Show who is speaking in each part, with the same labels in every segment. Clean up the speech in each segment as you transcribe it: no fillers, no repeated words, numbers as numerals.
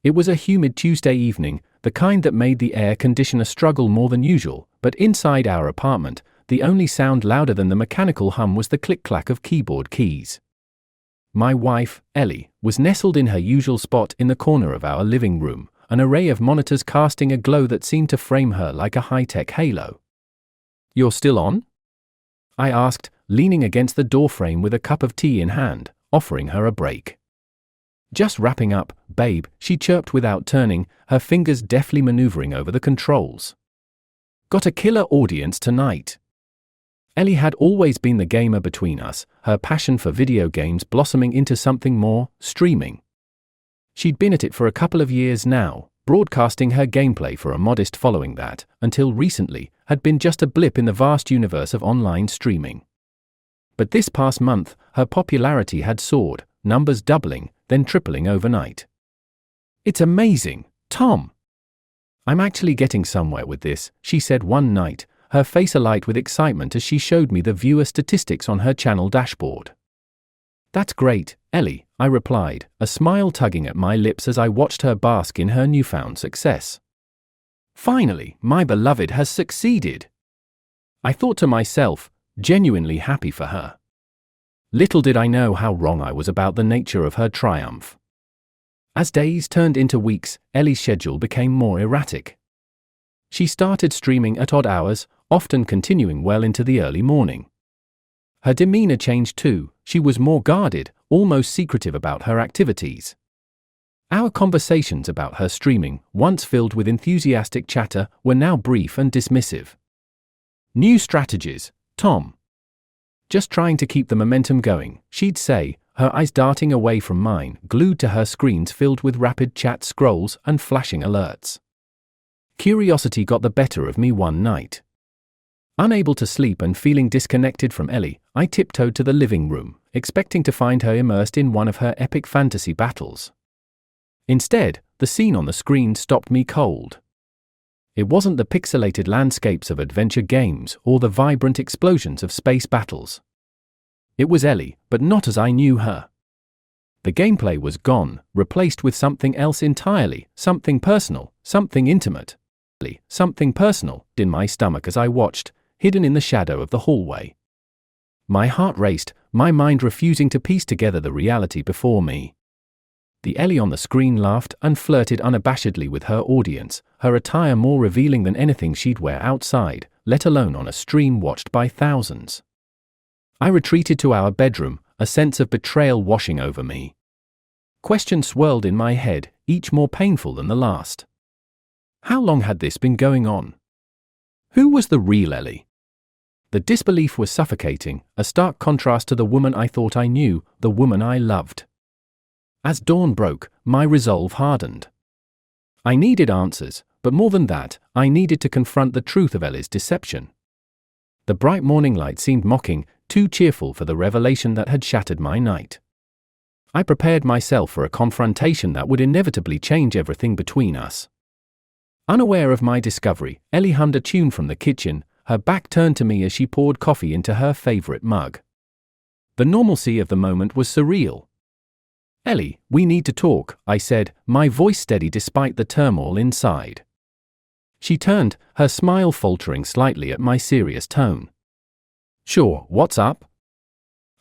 Speaker 1: It was a humid Tuesday evening, the kind that made the air conditioner struggle more than usual, but inside our apartment, the only sound louder than the mechanical hum was the click-clack of keyboard keys. My wife, Ellie, was nestled in her usual spot in the corner of our living room, an array of monitors casting a glow that seemed to frame her like a high-tech halo. "You're still on?" I asked, leaning against the doorframe with a cup of tea in hand, offering her a break. "Just wrapping up, babe," she chirped without turning, her fingers deftly maneuvering over the controls. "Got a killer audience tonight." Ellie had always been the gamer between us, her passion for video games blossoming into something more, streaming. She'd been at it for a couple of years now, broadcasting her gameplay for a modest following that, until recently, had been just a blip in the vast universe of online streaming. But this past month, her popularity had soared, numbers doubling, then tripling overnight. "It's amazing, Tom." "I'm actually getting somewhere with this," she said one night, her face alight with excitement as she showed me the viewer statistics on her channel dashboard. "That's great, Ellie," I replied, a smile tugging at my lips as I watched her bask in her newfound success. "Finally, my beloved has succeeded." I thought to myself, genuinely happy for her. Little did I know how wrong I was about the nature of her triumph. As days turned into weeks, Ellie's schedule became more erratic. She started streaming at odd hours, often continuing well into the early morning. Her demeanor changed too, she was more guarded, almost secretive about her activities. Our conversations about her streaming, once filled with enthusiastic chatter, were now brief and dismissive. "New strategies, Tom." "Just trying to keep the momentum going," she'd say, her eyes darting away from mine, glued to her screens filled with rapid chat scrolls and flashing alerts. Curiosity got the better of me one night. Unable to sleep and feeling disconnected from Ellie, I tiptoed to the living room, expecting to find her immersed in one of her epic fantasy battles. Instead, the scene on the screen stopped me cold. It wasn't the pixelated landscapes of adventure games or the vibrant explosions of space battles. It was Ellie, but not as I knew her. The gameplay was gone, replaced with something else entirely, something personal, something intimate. Something personal, in my stomach as I watched, hidden in the shadow of the hallway. My heart raced, my mind refusing to piece together the reality before me. The Ellie on the screen laughed and flirted unabashedly with her audience, her attire more revealing than anything she'd wear outside, let alone on a stream watched by thousands. I retreated to our bedroom, a sense of betrayal washing over me. Questions swirled in my head, each more painful than the last. How long had this been going on? Who was the real Ellie? The disbelief was suffocating, a stark contrast to the woman I thought I knew, the woman I loved. As dawn broke, my resolve hardened. I needed answers, but more than that, I needed to confront the truth of Ellie's deception. The bright morning light seemed mocking, too cheerful for the revelation that had shattered my night. I prepared myself for a confrontation that would inevitably change everything between us. Unaware of my discovery, Ellie hummed a tune from the kitchen, her back turned to me as she poured coffee into her favorite mug. The normalcy of the moment was surreal. "Ellie, we need to talk," I said, my voice steady despite the turmoil inside. She turned, her smile faltering slightly at my serious tone. "Sure, what's up?"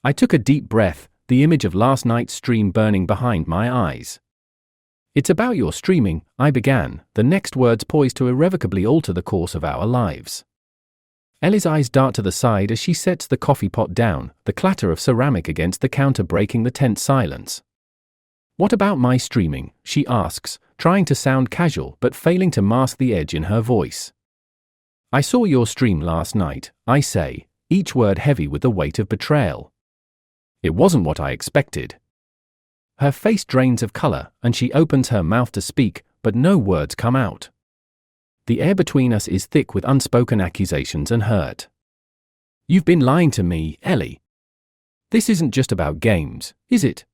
Speaker 1: I took a deep breath, the image of last night's stream burning behind my eyes. "It's about your streaming," I began, the next words poised to irrevocably alter the course of our lives. Ellie's eyes dart to the side as she sets the coffee pot down, the clatter of ceramic against the counter breaking the tense silence. "What about my streaming?" she asks, trying to sound casual but failing to mask the edge in her voice. "I saw your stream last night," I say, each word heavy with the weight of betrayal. "It wasn't what I expected." Her face drains of color, and she opens her mouth to speak, but no words come out. The air between us is thick with unspoken accusations and hurt. "You've been lying to me, Ellie. This isn't just about games, is it?"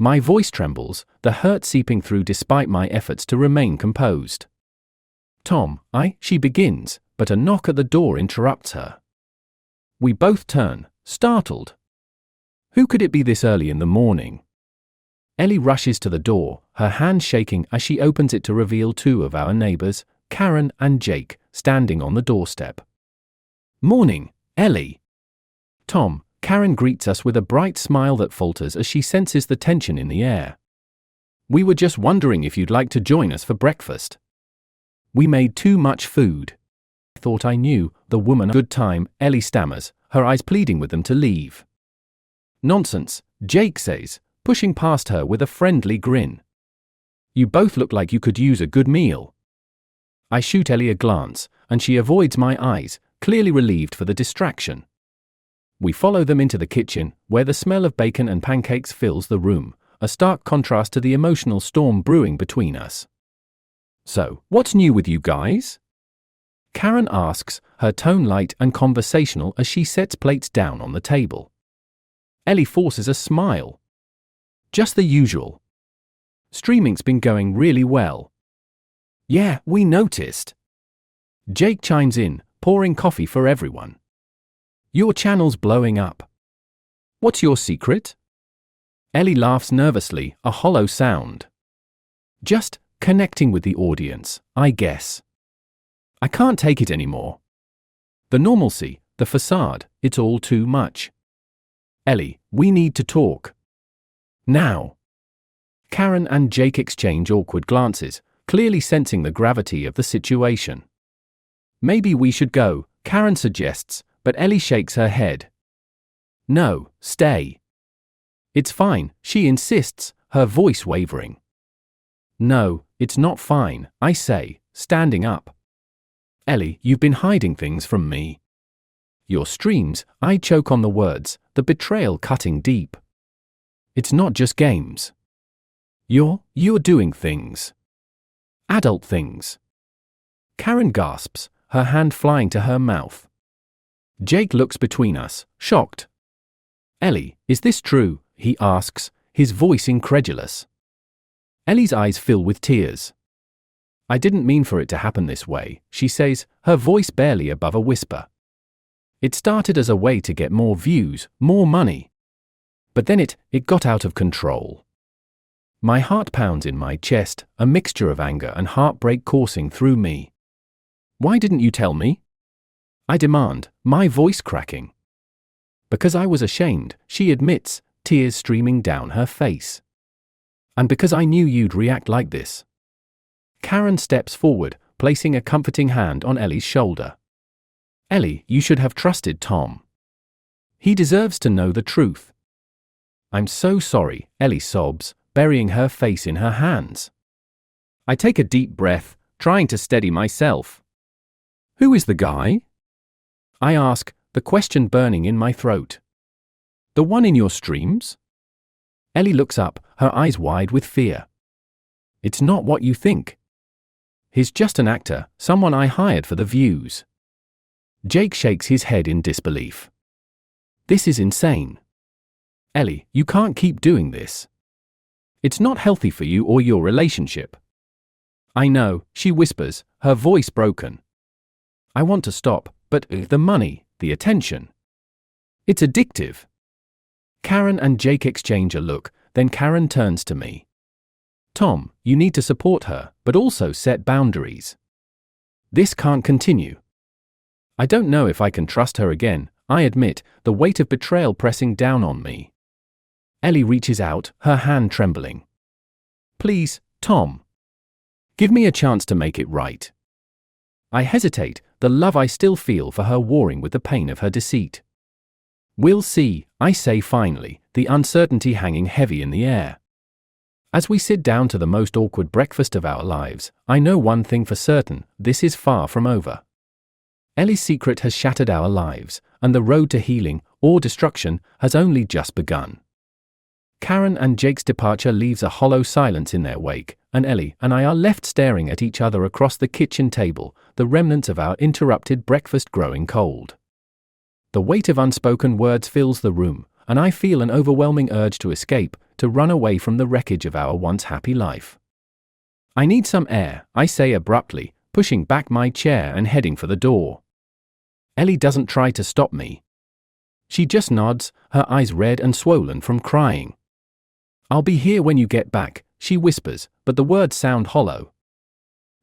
Speaker 1: My voice trembles, the hurt seeping through despite my efforts to remain composed. "Tom, she begins, but a knock at the door interrupts her. We both turn, startled. Who could it be this early in the morning? Ellie rushes to the door, her hand shaking as she opens it to reveal two of our neighbors, Karen and Jake, standing on the doorstep. "Morning, Ellie." Tom, Karen greets us with a bright smile that falters as she senses the tension in the air. "We were just wondering if you'd like to join us for breakfast. We made too much food." "I thought I knew the woman." "Good time," Ellie stammers, her eyes pleading with them to leave. "Nonsense," Jake says, pushing past her with a friendly grin. "You both look like you could use a good meal." I shoot Ellie a glance, and she avoids my eyes, clearly relieved for the distraction. We follow them into the kitchen, where the smell of bacon and pancakes fills the room, a stark contrast to the emotional storm brewing between us. "So, what's new with you guys?" Karen asks, her tone light and conversational as she sets plates down on the table. Ellie forces a smile. "Just the usual. Streaming's been going really well." "Yeah, we noticed." Jake chimes in, pouring coffee for everyone. "Your channel's blowing up. What's your secret?" Ellie laughs nervously, a hollow sound. "Just connecting with the audience, I guess. I can't take it anymore. The normalcy, the facade, it's all too much. Ellie, we need to talk. Now." Karen and Jake exchange awkward glances, clearly sensing the gravity of the situation. "Maybe we should go," Karen suggests, but Ellie shakes her head. "No, stay." "It's fine," she insists, her voice wavering. "No, it's not fine," I say, standing up. "Ellie, you've been hiding things from me." "Your streams," I choke on the words, the betrayal cutting deep. "It's not just games. You're doing things. Adult things." Karen gasps, her hand flying to her mouth. Jake looks between us, shocked. "Ellie, is this true?" he asks, his voice incredulous. Ellie's eyes fill with tears. "I didn't mean for it to happen this way," she says, her voice barely above a whisper. "It started as a way to get more views, more money. But then it got out of control." My heart pounds in my chest, a mixture of anger and heartbreak coursing through me. "Why didn't you tell me?" I demand, my voice cracking. "Because I was ashamed," she admits, tears streaming down her face. "And because I knew you'd react like this." Karen steps forward, placing a comforting hand on Ellie's shoulder. "Ellie, you should have trusted Tom. He deserves to know the truth." "I'm so sorry," Ellie sobs, burying her face in her hands. I take a deep breath, trying to steady myself. "Who is the guy?" I ask, the question burning in my throat. "The one in your streams?" Ellie looks up, her eyes wide with fear. "It's not what you think. He's just an actor, someone I hired for the views." Jake shakes his head in disbelief. "This is insane. Ellie, you can't keep doing this. It's not healthy for you or your relationship." "I know," she whispers, her voice broken. "I want to stop, but the money, the attention. It's addictive." Karen and Jake exchange a look, then Karen turns to me. "Tom, you need to support her, but also set boundaries. This can't continue." I don't know if I can trust her again, I admit, the weight of betrayal pressing down on me. Ellie reaches out, her hand trembling. "Please, Tom. Give me a chance to make it right." I hesitate, the love I still feel for her warring with the pain of her deceit. "We'll see," I say finally, the uncertainty hanging heavy in the air. As we sit down to the most awkward breakfast of our lives, I know one thing for certain, this is far from over. Ellie's secret has shattered our lives, and the road to healing, or destruction, has only just begun. Karen and Jake's departure leaves a hollow silence in their wake, and Ellie and I are left staring at each other across the kitchen table, the remnants of our interrupted breakfast growing cold. The weight of unspoken words fills the room, and I feel an overwhelming urge to escape, to run away from the wreckage of our once happy life. "I need some air," I say abruptly, pushing back my chair and heading for the door. Ellie doesn't try to stop me. She just nods, her eyes red and swollen from crying. "I'll be here when you get back," she whispers, but the words sound hollow.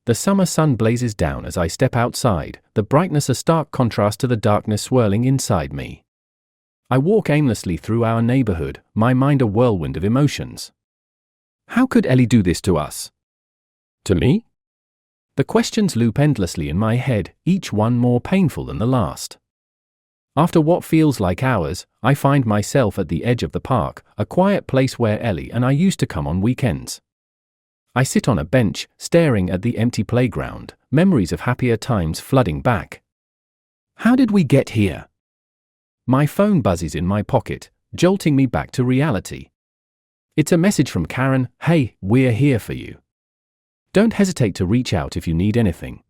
Speaker 1: The summer sun blazes down as I step outside, the brightness a stark contrast to the darkness swirling inside me. I walk aimlessly through our neighborhood, my mind a whirlwind of emotions. How could Ellie do this to us? To me? The questions loop endlessly in my head, each one more painful than the last. After what feels like hours, I find myself at the edge of the park, a quiet place where Ellie and I used to come on weekends. I sit on a bench, staring at the empty playground, memories of happier times flooding back. How did we get here? My phone buzzes in my pocket, jolting me back to reality. It's a message from Karen. "Hey, we're here for you. Don't hesitate to reach out if you need anything."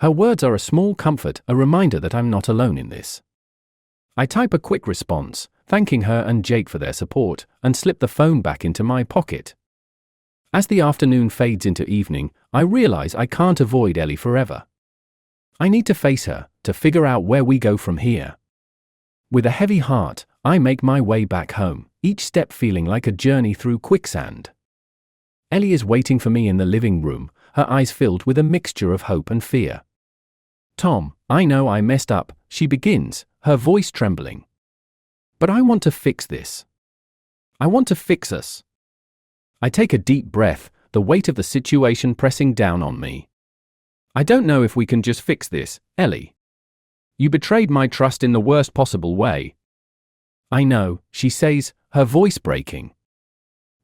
Speaker 1: Her words are a small comfort, a reminder that I'm not alone in this. I type a quick response, thanking her and Jake for their support, and slip the phone back into my pocket. As the afternoon fades into evening, I realize I can't avoid Ellie forever. I need to face her, to figure out where we go from here. With a heavy heart, I make my way back home, each step feeling like a journey through quicksand. Ellie is waiting for me in the living room, her eyes filled with a mixture of hope and fear. "Tom, I know I messed up," she begins, her voice trembling. "But I want to fix this. I want to fix us." I take a deep breath, the weight of the situation pressing down on me. "I don't know if we can just fix this, Ellie. You betrayed my trust in the worst possible way." "I know," she says, her voice breaking.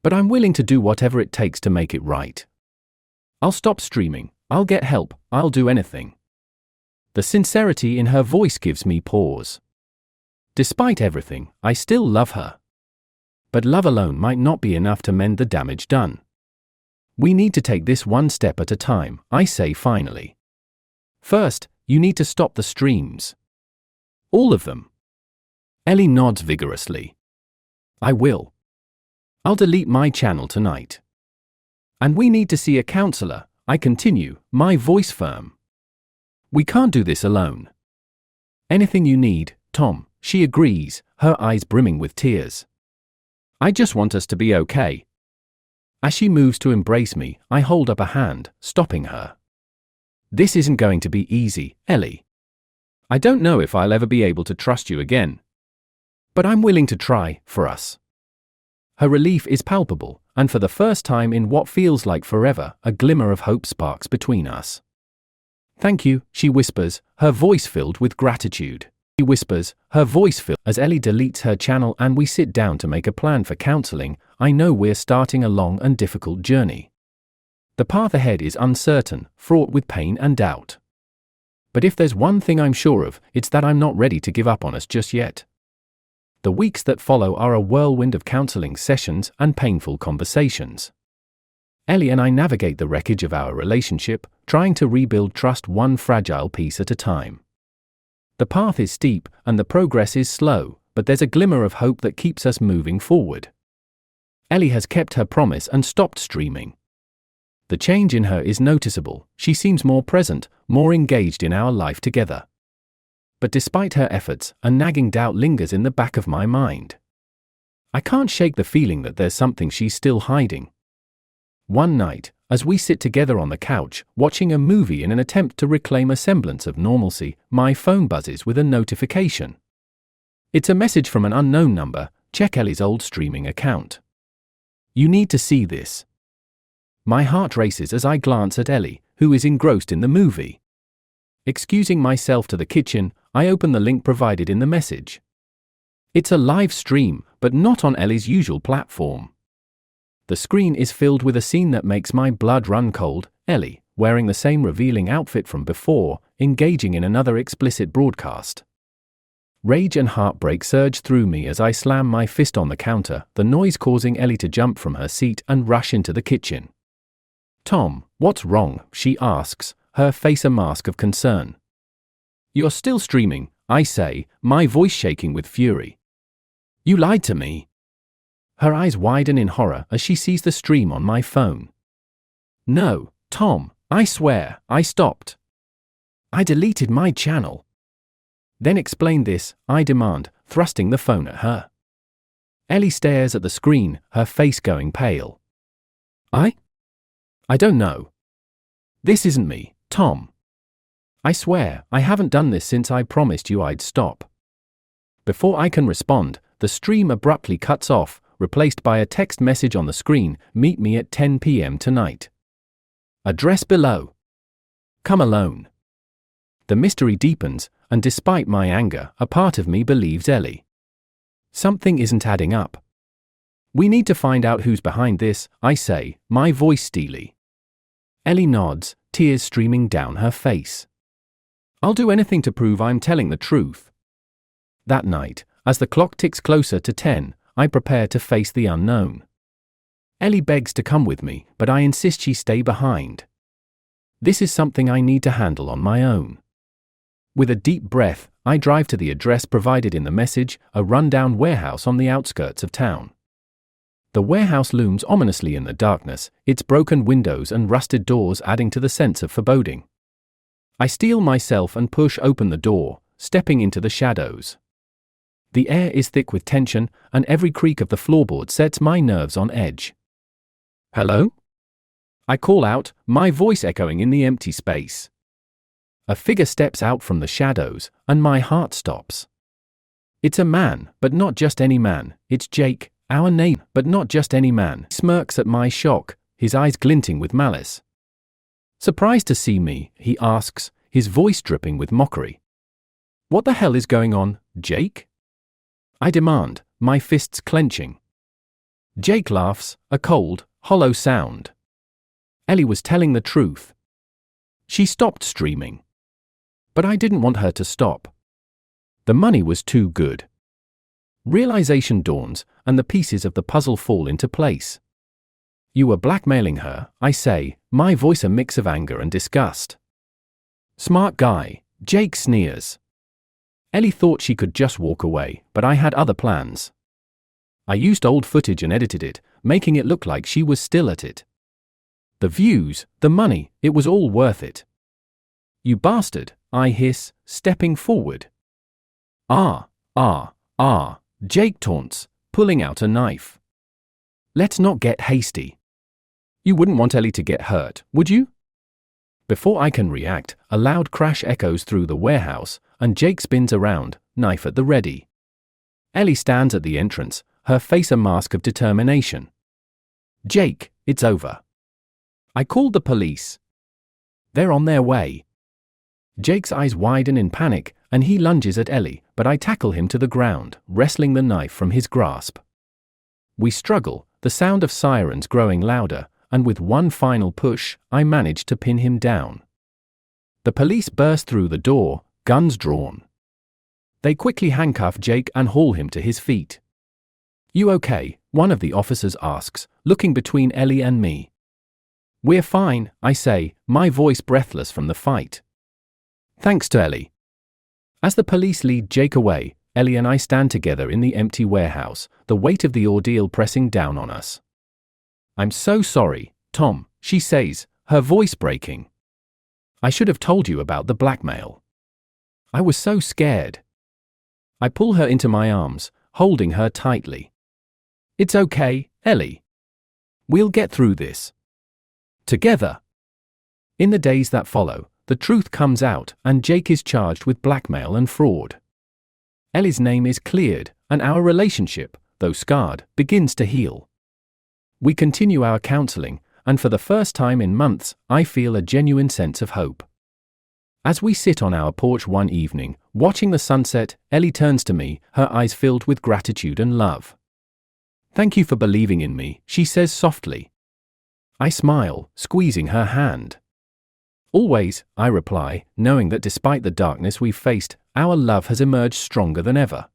Speaker 1: "But I'm willing to do whatever it takes to make it right. I'll stop streaming, I'll get help, I'll do anything." The sincerity in her voice gives me pause. Despite everything, I still love her. But love alone might not be enough to mend the damage done. We need to take this one step at a time, I say finally. First, you need to stop the streams. All of them. Ellie nods vigorously. "I will. I'll delete my channel tonight. And we need to see a counselor," I continue, my voice firm. "We can't do this alone." "Anything you need, Tom," she agrees, her eyes brimming with tears. "I just want us to be okay." As she moves to embrace me, I hold up a hand, stopping her. "This isn't going to be easy, Ellie. I don't know if I'll ever be able to trust you again. But I'm willing to try, for us." Her relief is palpable, and for the first time in what feels like forever, a glimmer of hope sparks between us. "Thank you," she whispers, her voice filled with gratitude. As Ellie deletes her channel and we sit down to make a plan for counseling. I know we're starting a long and difficult journey. The path ahead is uncertain, fraught with pain and doubt. But if there's one thing I'm sure of, it's that I'm not ready to give up on us just yet. The weeks that follow are a whirlwind of counseling sessions and painful conversations. Ellie and I navigate the wreckage of our relationship, trying to rebuild trust one fragile piece at a time. The path is steep, and the progress is slow, but there's a glimmer of hope that keeps us moving forward. Ellie has kept her promise and stopped streaming. The change in her is noticeable. She seems more present, more engaged in our life together. But despite her efforts, a nagging doubt lingers in the back of my mind. I can't shake the feeling that there's something she's still hiding. One night, as we sit together on the couch, watching a movie in an attempt to reclaim a semblance of normalcy, my phone buzzes with a notification. It's a message from an unknown number. "Check Ellie's old streaming account. You need to see this." My heart races as I glance at Ellie, who is engrossed in the movie. Excusing myself to the kitchen, I open the link provided in the message. It's a live stream, but not on Ellie's usual platform. The screen is filled with a scene that makes my blood run cold. Ellie, wearing the same revealing outfit from before, engaging in another explicit broadcast. Rage and heartbreak surge through me as I slam my fist on the counter, the noise causing Ellie to jump from her seat and rush into the kitchen. "Tom, what's wrong?" she asks, her face a mask of concern. "You're still streaming," I say, my voice shaking with fury. "You lied to me." Her eyes widen in horror as she sees the stream on my phone. "No, Tom, I swear, I stopped. I deleted my channel." "Then explain this," I demand, thrusting the phone at her. Ellie stares at the screen, her face going pale. I don't know. This isn't me, Tom. I swear, I haven't done this since I promised you I'd stop. Before I can respond, the stream abruptly cuts off, replaced by a text message on the screen, meet me at 10 p.m. tonight. Address below. Come alone. The mystery deepens, and despite my anger, a part of me believes Ellie. Something isn't adding up. We need to find out who's behind this, I say, my voice steely. Ellie nods, tears streaming down her face. I'll do anything to prove I'm telling the truth. That night, as the clock ticks closer to 10, I prepare to face the unknown. Ellie begs to come with me, but I insist she stay behind. This is something I need to handle on my own. With a deep breath, I drive to the address provided in the message, a rundown warehouse on the outskirts of town. The warehouse looms ominously in the darkness, its broken windows and rusted doors adding to the sense of foreboding. I steel myself and push open the door, stepping into the shadows. The air is thick with tension, and every creak of the floorboard sets my nerves on edge. Hello? I call out, my voice echoing in the empty space. A figure steps out from the shadows, and my heart stops. It's a man, but not just any man. It's Jake, our neighbor, but not just any man. He smirks at my shock, his eyes glinting with malice. Surprised to see me, he asks, his voice dripping with mockery. What the hell is going on, Jake? I demand, my fists clenching. Jake laughs, a cold, hollow sound. Ellie was telling the truth. She stopped streaming. But I didn't want her to stop. The money was too good. Realization dawns, and the pieces of the puzzle fall into place. You were blackmailing her, I say, my voice a mix of anger and disgust. Smart guy, Jake sneers. Ellie thought she could just walk away, but I had other plans. I used old footage and edited it, making it look like she was still at it. The views, the money, it was all worth it. You bastard, I hiss, stepping forward. Jake taunts, pulling out a knife. Let's not get hasty. You wouldn't want Ellie to get hurt, would you? Before I can react, a loud crash echoes through the warehouse, and Jake spins around, knife at the ready. Ellie stands at the entrance, her face a mask of determination. Jake, it's over. I called the police. They're on their way. Jake's eyes widen in panic, and he lunges at Ellie, but I tackle him to the ground, wresting the knife from his grasp. We struggle, the sound of sirens growing louder, and with one final push, I manage to pin him down. The police burst through the door, guns drawn. They quickly handcuff Jake and haul him to his feet. You okay? One of the officers asks, looking between Ellie and me. We're fine, I say, my voice breathless from the fight. Thanks to Ellie. As the police lead Jake away, Ellie and I stand together in the empty warehouse, the weight of the ordeal pressing down on us. I'm so sorry, Tom, she says, her voice breaking. I should have told you about the blackmail. I was so scared. I pull her into my arms, holding her tightly. It's okay, Ellie. We'll get through this. Together. In the days that follow, the truth comes out, and Jake is charged with blackmail and fraud. Ellie's name is cleared, and our relationship, though scarred, begins to heal. We continue our counseling, and for the first time in months, I feel a genuine sense of hope. As we sit on our porch one evening, watching the sunset, Ellie turns to me, her eyes filled with gratitude and love. Thank you for believing in me, she says softly. I smile, squeezing her hand. Always, I reply, knowing that despite the darkness we've faced, our love has emerged stronger than ever.